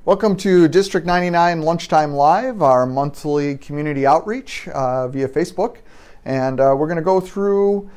Welcome to District 99 Lunchtime Live, our monthly community outreach via Facebook. And we're going to go through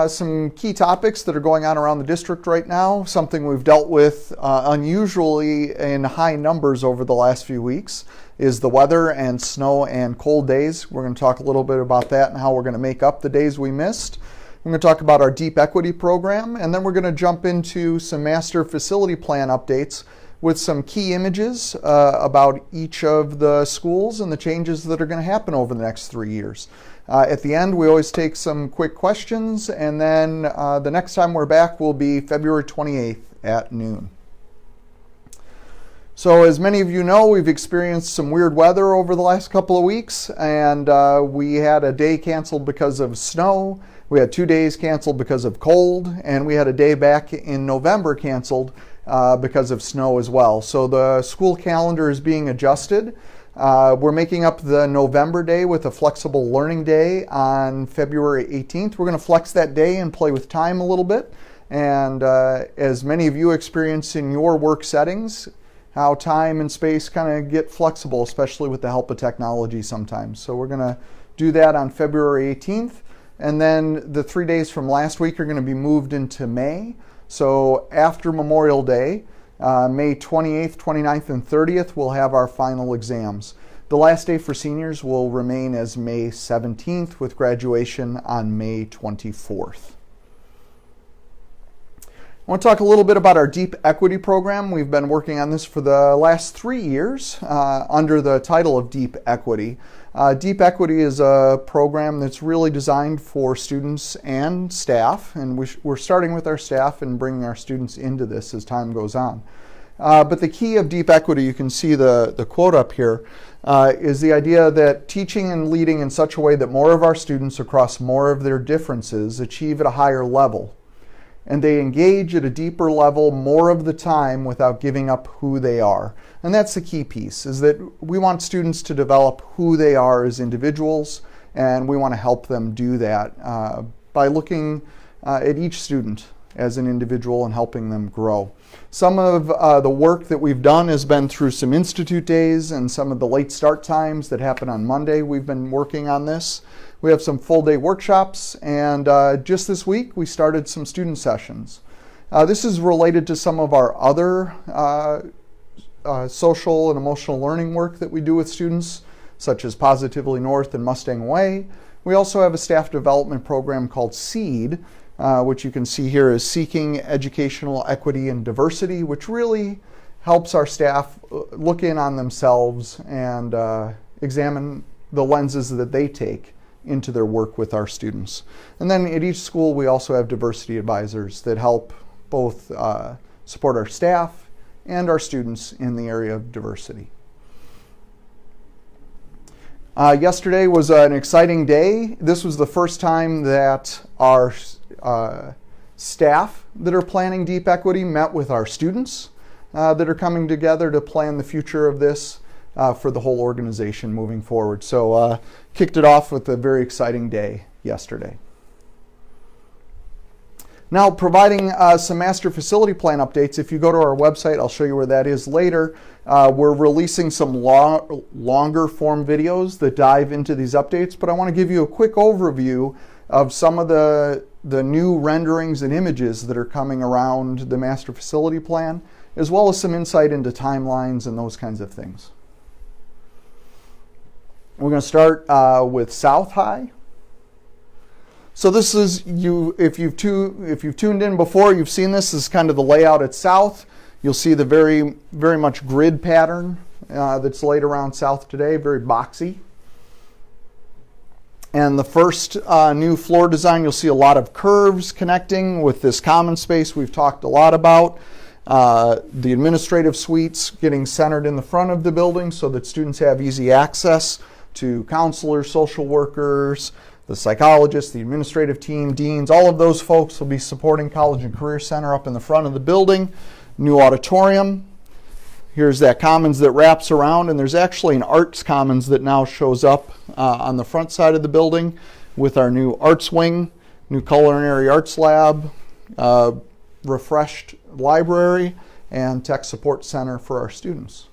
some key topics that are going on around the district right now, something we've dealt with unusually in high numbers over the last few weeks is the weather and snow and cold days. We're going to talk a little bit about that and how we're going to make up the days we missed. We're going to talk about our Deep Equity program, and then we're going to jump into some master facility plan updates with some key images about each of the schools and the changes that are going to happen over the next 3 years. At the end, we always take some quick questions, and then the next time we're back will be February 28th at noon. So as many of you know, we've experienced some weird weather over the last couple of weeks, and we had a day canceled because of snow. We had 2 days canceled because of cold, and we had a day back in November canceled because of snow as well. So the school calendar is being adjusted. We're making up the November day with a flexible learning day on February 18th. We're going to flex that day and play with time a little bit. And as many of you experience in your work settings, how time and space kind of get flexible, especially with the help of technology sometimes. So we're going to do that on February 18th. And then the 3 days from last week are going to be moved into May. So after Memorial Day, May 28th, 29th, and 30th, we'll have our final exams. The last day for seniors will remain as May 17th with graduation on May 24th. I want to talk a little bit about our Deep Equity program. We've been working on this for the last 3 years under the title of Deep Equity. Deep Equity is a program that's really designed for students and staff, and we're starting with our staff and bringing our students into this as time goes on. But the key of Deep Equity, you can see the quote up here, is the idea that teaching and leading in such a way that more of our students across more of their differences achieve at a higher level, and they engage at a deeper level more of the time without giving up who they are. And that's the key piece, is that we want students to develop who they are as individuals, and we want to help them do that by looking at each student as an individual and helping them grow. Some of the work that we've done has been through some institute days and some of the late start times that happen on Monday. We've been working on this. We have some full day workshops, and just this week we started some student sessions. This is related to some of our other social and emotional learning work that we do with students, such as Positively North and Mustang Way. We also have a staff development program called SEED, which you can see here is Seeking Educational Equity and Diversity, which really helps our staff look in on themselves and examine the lenses that they take into their work with our students. And then at each school we also have diversity advisors that help both support our staff and our students in the area of diversity. Yesterday was an exciting day. This was the first time that our staff that are planning Deep Equity met with our students that are coming together to plan the future of this for the whole organization moving forward. So kicked it off with a very exciting day yesterday. Now, providing some master facility plan updates. If you go to our website, I'll show you where that is later. We're releasing some longer form videos that dive into these updates, but I want to give you a quick overview of some of the new renderings and images that are coming around the master facility plan, as well as some insight into timelines and those kinds of things. We're going to start with South High. So this is, if you've tuned in before, you've seen this. This is kind of the layout at South. You'll see the very much grid pattern that's laid around South today, very boxy. And the first new floor design, you'll see a lot of curves connecting with this common space we've talked a lot about. The administrative suites getting centered in the front of the building so that students have easy access to counselors, social workers, the psychologists, the administrative team, deans, all of those folks will be supporting College and Career Center up in the front of the building. New auditorium. Here's that commons that wraps around, and there's actually an arts commons that now shows up on the front side of the building with our new arts wing, new culinary arts lab, refreshed library, and tech support center for our students.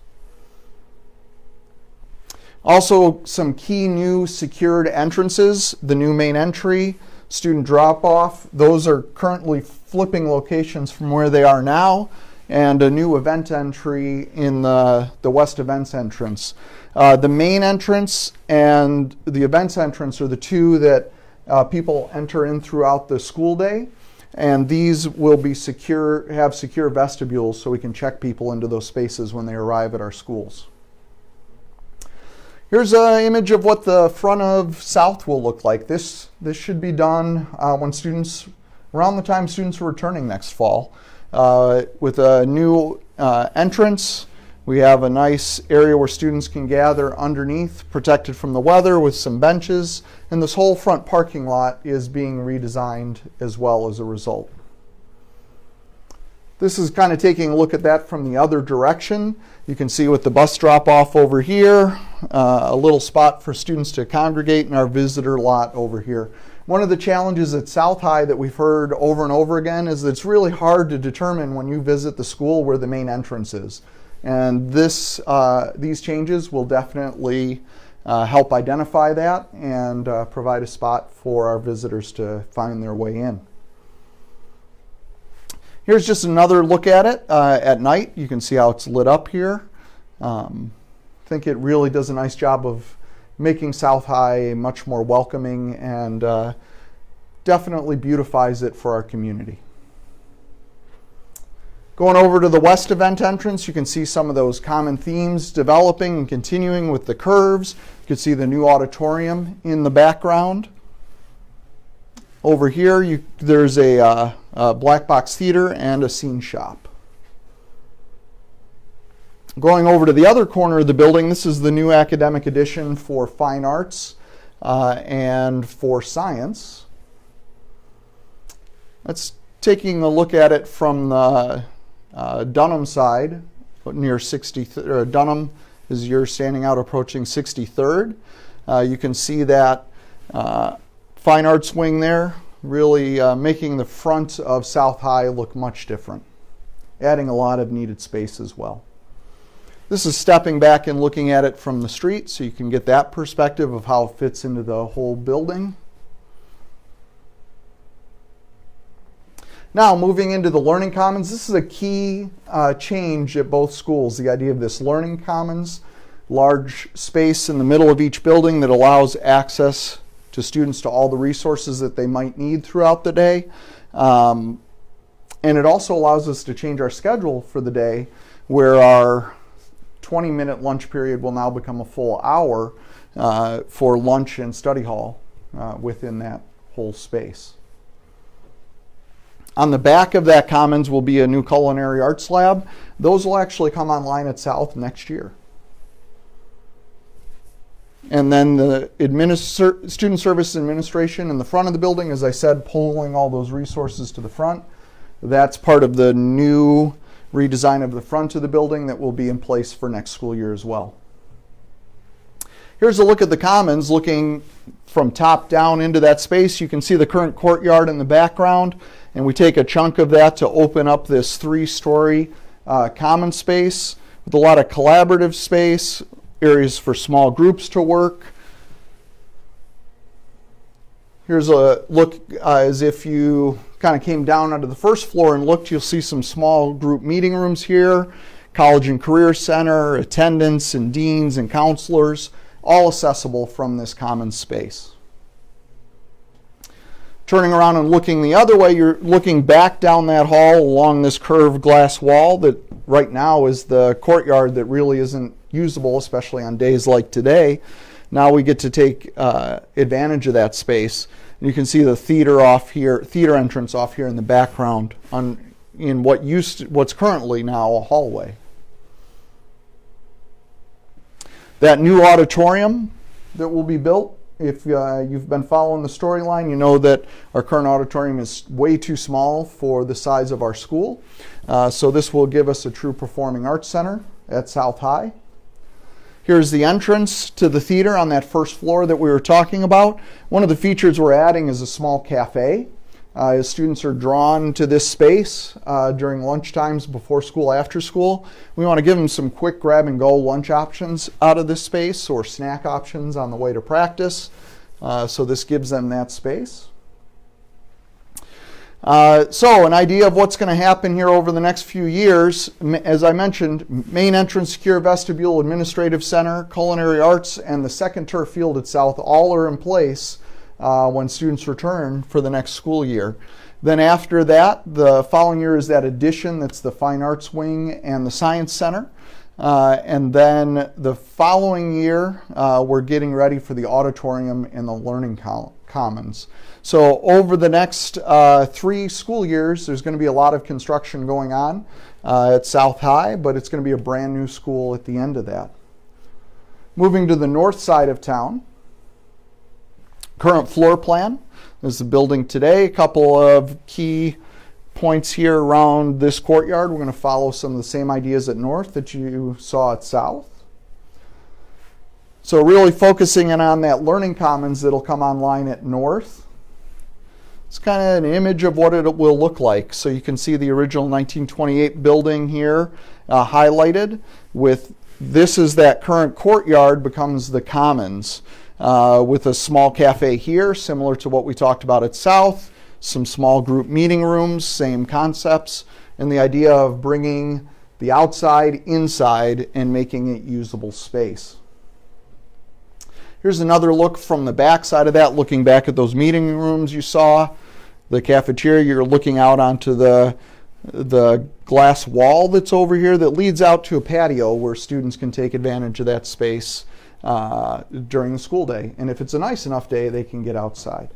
Also, some key new secured entrances, the new main entry, student drop-off. Those are currently flipping locations from where they are now, and a new event entry in the west events entrance. The main entrance and the events entrance are the two that people enter in throughout the school day, and these will be have secure vestibules so we can check people into those spaces when they arrive at our schools. Here's an image of what the front of South will look like. This should be done around the time students are returning next fall. With a new entrance, we have a nice area where students can gather underneath, protected from the weather, with some benches, and this whole front parking lot is being redesigned as well as a result. This is kind of taking a look at that from the other direction. You can see with the bus drop-off over here, a little spot for students to congregate, in our visitor lot over here. One of the challenges at South High that we've heard over and over again is that it's really hard to determine when you visit the school where the main entrance is. And these changes will definitely help identify that and provide a spot for our visitors to find their way in. Here's just another look at it at night. You can see how it's lit up here. I think it really does a nice job of making South High much more welcoming and definitely beautifies it for our community. Going over to the west event entrance, you can see some of those common themes developing and continuing with the curves. You can see the new auditorium in the background. Over here, there's a black box theater and a scene shop. Going over to the other corner of the building, this is the new academic addition for fine arts and for science. That's taking a look at it from the Dunham side, near 63rd. Dunham is you're standing out approaching 63rd. You can see that fine arts wing there, really making the front of South High look much different, adding a lot of needed space as well. This is stepping back and looking at it from the street so you can get that perspective of how it fits into the whole building. Now, moving into the Learning Commons, this is a key change at both schools, the idea of this Learning Commons, large space in the middle of each building that allows access to students to all the resources that they might need throughout the day. And it also allows us to change our schedule for the day, where our 20-minute lunch period will now become a full hour for lunch and study hall within that whole space. On the back of that commons will be a new culinary arts lab. Those will actually come online at South next year. And then the student service administration in the front of the building, as I said, pulling all those resources to the front. That's part of the new redesign of the front of the building that will be in place for next school year as well. Here's a look at the commons, looking from top down into that space. You can see the current courtyard in the background, and we take a chunk of that to open up this 3-story common space with a lot of collaborative space, areas for small groups to work. Here's a look as if you kind of came down onto the first floor and looked. You'll see some small group meeting rooms here, College and Career Center, attendants and deans and counselors, all accessible from this common space. Turning around and looking the other way, you're looking back down that hall along this curved glass wall that right now is the courtyard that really isn't usable, especially on days like today. Now we get to take advantage of that space. And you can see the theater entrance off here in the background in what's currently now a hallway. That new auditorium that will be built, if you've been following the storyline, you know that our current auditorium is way too small for the size of our school. So this will give us a true performing arts center at South High. Here's the entrance to the theater on that first floor that we were talking about. One of the features we're adding is a small cafe. As students are drawn to this space during lunch times, before school, after school, we want to give them some quick grab-and-go lunch options out of this space or snack options on the way to practice. So this gives them that space. So an idea of what's going to happen here over the next few years, as I mentioned, main entrance, secure vestibule, administrative center, culinary arts, and the second turf field at South all are in place when students return for the next school year. Then after that, the following year is that addition, that's the fine arts wing and the science center. And then the following year, we're getting ready for the auditorium and the learning commons. So over the next 3 school years, there's going to be a lot of construction going on at South High, but it's going to be a brand new school at the end of that. Moving to the north side of town, current floor plan. This is the building today. A couple of key points here around this courtyard. We're going to follow some of the same ideas at north that you saw at south. So really focusing in on that learning commons that'll come online at north. It's kind of an image of what it will look like. So you can see the original 1928 building here highlighted with this is that current courtyard becomes the commons with a small cafe here, similar to what we talked about at south. Some small group meeting rooms, same concepts, and the idea of bringing the outside inside and making it usable space. Here's another look from the back side of that, looking back at those meeting rooms you saw. The cafeteria, you're looking out onto the glass wall that's over here that leads out to a patio where students can take advantage of that space during the school day. And if it's a nice enough day, they can get outside.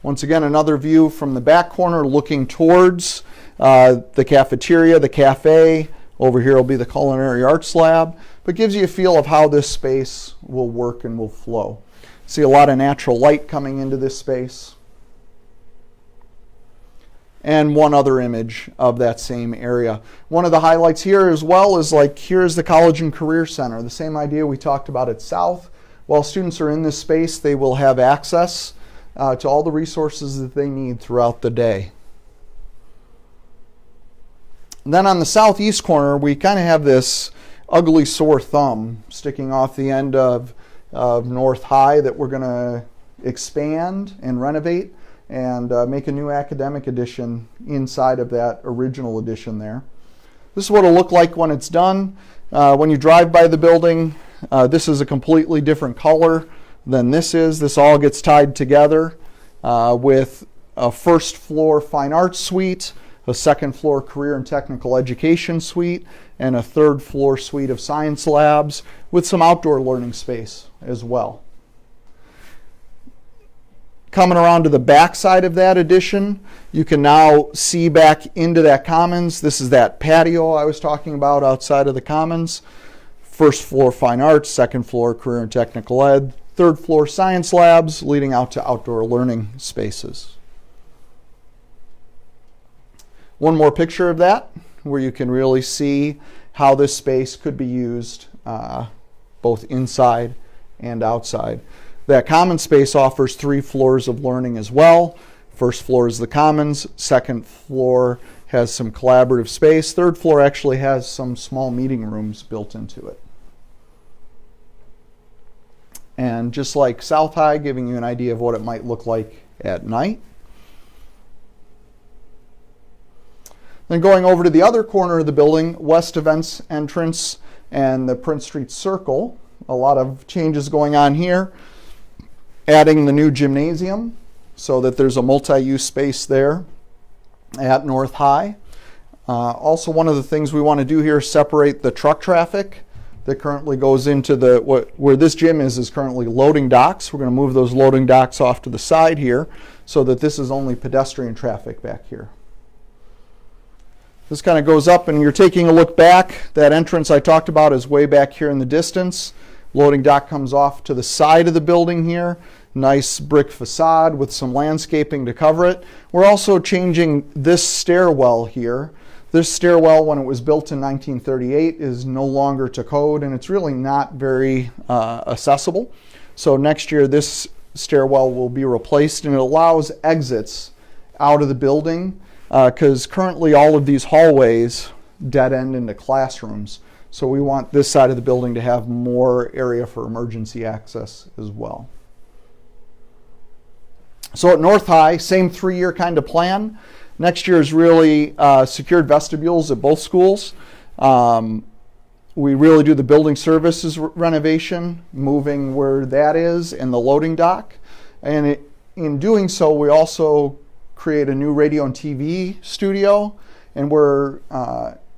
Once again, another view from the back corner looking towards the cafeteria, the cafe. Over here will be the culinary arts lab, but gives you a feel of how this space will work and will flow. See a lot of natural light coming into this space. And one other image of that same area. One of the highlights here as well is here's the College and Career Center. The same idea we talked about at South. While students are in this space, they will have access to all the resources that they need throughout the day. And then on the southeast corner, we kind of have this ugly sore thumb sticking off the end of North High that we're going to expand and renovate and make a new academic addition inside of that original addition there. This is what it'll look like when it's done. When you drive by the building, this is a completely different color than this is. This all gets tied together with a first floor fine arts suite, a second floor career and technical education suite, and a third floor suite of science labs with some outdoor learning space as well. Coming around to the back side of that addition, you can now see back into that commons. This is that patio I was talking about outside of the commons. First floor fine arts, second floor career and technical ed, third floor science labs leading out to outdoor learning spaces. One more picture of that where you can really see how this space could be used both inside and outside. That common space offers 3 floors of learning as well. First floor is the commons, second floor has some collaborative space, third floor actually has some small meeting rooms built into it. And just like South High, giving you an idea of what it might look like at night. Then going over to the other corner of the building, west events entrance and the Prince Street Circle. A lot of changes going on here. Adding the new gymnasium so that there's a multi-use space there at North High. Also, one of the things we want to do here is separate the truck traffic that currently goes into where this gym is currently loading docks. We're going to move those loading docks off to the side here so that this is only pedestrian traffic back here. This kind of goes up and you're taking a look back. That entrance I talked about is way back here in the distance. Loading dock comes off to the side of the building here. Nice brick facade with some landscaping to cover it. We're also changing this stairwell here. This stairwell, when it was built in 1938, is no longer to code and it's really not very accessible. So next year this stairwell will be replaced, and it allows exits out of the building because currently all of these hallways dead end into classrooms. So we want this side of the building to have more area for emergency access as well. So at North High, same 3-year kind of plan. Next year is really secured vestibules at both schools. We really do the building services renovation, moving where that is, and the loading dock. And in doing so, we also create a new radio and TV studio, and we're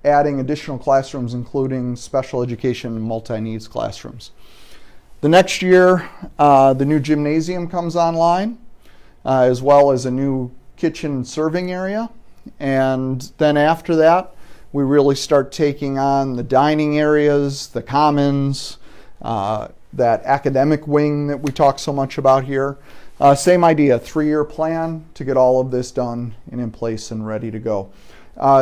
adding additional classrooms, including special education and multi-needs classrooms. The next year, the new gymnasium comes online, as well as a new kitchen and serving area. And then after that, we really start taking on the dining areas, the commons, that academic wing that we talk so much about here. Same idea, 3-year plan to get all of this done and in place and ready to go.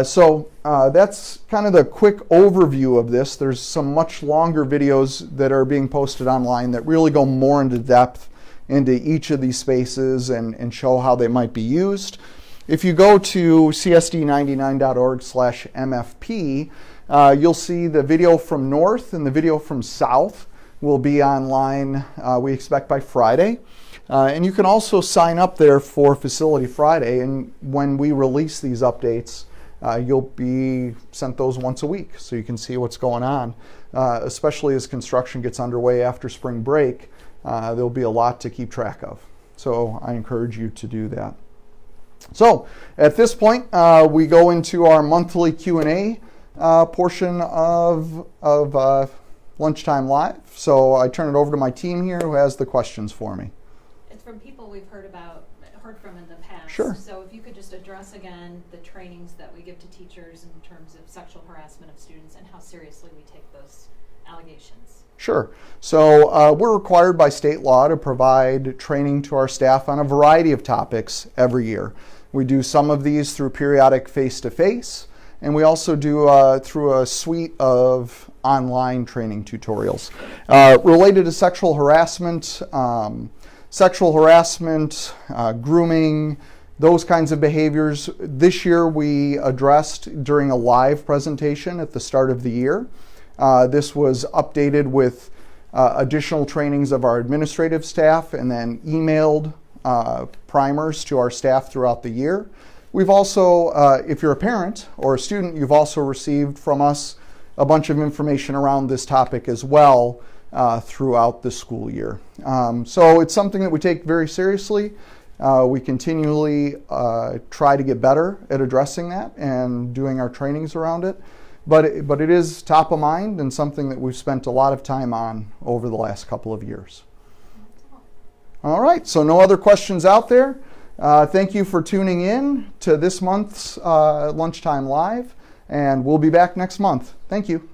So that's kind of the quick overview of this. There's some much longer videos that are being posted online that really go more into depth into each of these spaces and show how they might be used. If you go to csd99.org/MFP, you'll see the video from North and the video from South will be online, we expect by Friday. And you can also sign up there for Facility Friday, and when we release these updates, you'll be sent those once a week so you can see what's going on, especially as construction gets underway after spring break. There'll be a lot to keep track of. So I encourage you to do that. So at this point, we go into our monthly Q&A portion of Lunchtime Live. So I turn it over to my team here who has the questions for me. It's from people we've heard from in the past. Sure. So if you could just address again the trainings that we give to teachers in terms of sexual harassment of students and how seriously we take those allegations. Sure. So we're required by state law to provide training to our staff on a variety of topics every year. We do some of these through periodic face-to-face, and we also do through a suite of online training tutorials. Related to sexual harassment, grooming, those kinds of behaviors. This year we addressed during a live presentation at the start of the year. This was updated with additional trainings of our administrative staff and then emailed primers to our staff throughout the year. We've also, if you're a parent or a student, you've also received from us a bunch of information around this topic as well throughout the school year. So it's something that we take very seriously. We continually try to get better at addressing that and doing our trainings around it. But it is top of mind and something that we've spent a lot of time on over the last couple of years. All right, so no other questions out there. Thank you for tuning in to this month's Lunchtime Live, and we'll be back next month. Thank you.